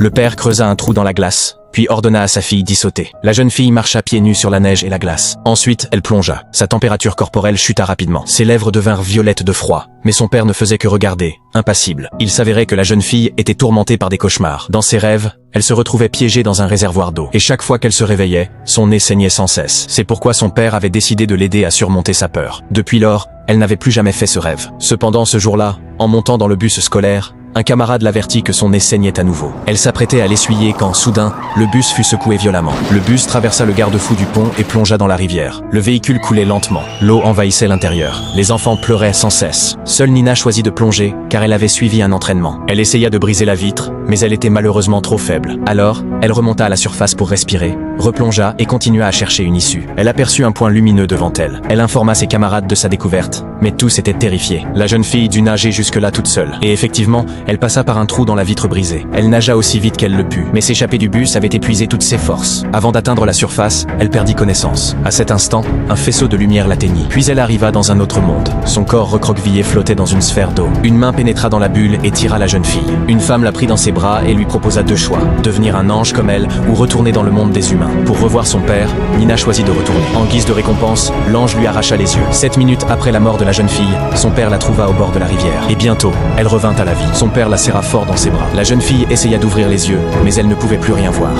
Le père creusa un trou dans la glace, puis ordonna à sa fille d'y sauter. La jeune fille marcha pieds nus sur la neige et la glace. Ensuite, elle plongea. Sa température corporelle chuta rapidement. Ses lèvres devinrent violettes de froid. Mais son père ne faisait que regarder, impassible. Il s'avérait que la jeune fille était tourmentée par des cauchemars. Dans ses rêves, elle se retrouvait piégée dans un réservoir d'eau. Et chaque fois qu'elle se réveillait, son nez saignait sans cesse. C'est pourquoi son père avait décidé de l'aider à surmonter sa peur. Depuis lors, elle n'avait plus jamais fait ce rêve. Cependant, ce jour-là, en montant dans le bus scolaire, un camarade l'avertit que son nez saignait à nouveau. Elle s'apprêtait à l'essuyer quand, soudain, le bus fut secoué violemment. Le bus traversa le garde-fou du pont et plongea dans la rivière. Le véhicule coulait lentement. L'eau envahissait l'intérieur. Les enfants pleuraient sans cesse. Seule Nina choisit de plonger, car elle avait suivi un entraînement. Elle essaya de briser la vitre, mais elle était malheureusement trop faible. Alors, elle remonta à la surface pour respirer, replongea et continua à chercher une issue. Elle aperçut un point lumineux devant elle. Elle informa ses camarades de sa découverte, mais tous étaient terrifiés. La jeune fille dut nager jusque-là toute seule. Et effectivement, elle passa par un trou dans la vitre brisée. Elle nagea aussi vite qu'elle le put, mais s'échapper du bus avait épuisé toutes ses forces. Avant d'atteindre la surface, elle perdit connaissance. À cet instant, un faisceau de lumière l'atteignit. Puis elle arriva dans un autre monde. Son corps recroquevillé flottait dans une sphère d'eau. Une main pénétra dans la bulle et tira la jeune fille. Une femme la prit dans ses bras et lui proposa deux choix: devenir un ange comme elle ou retourner dans le monde des humains. Pour revoir son père, Nina choisit de retourner. En guise de récompense, l'ange lui arracha les yeux. 7 minutes après la mort de la jeune fille, son père la trouva au bord de la rivière. Et bientôt, elle revint à la vie. Son père la serra fort dans ses bras. La jeune fille essaya d'ouvrir les yeux, mais elle ne pouvait plus rien voir.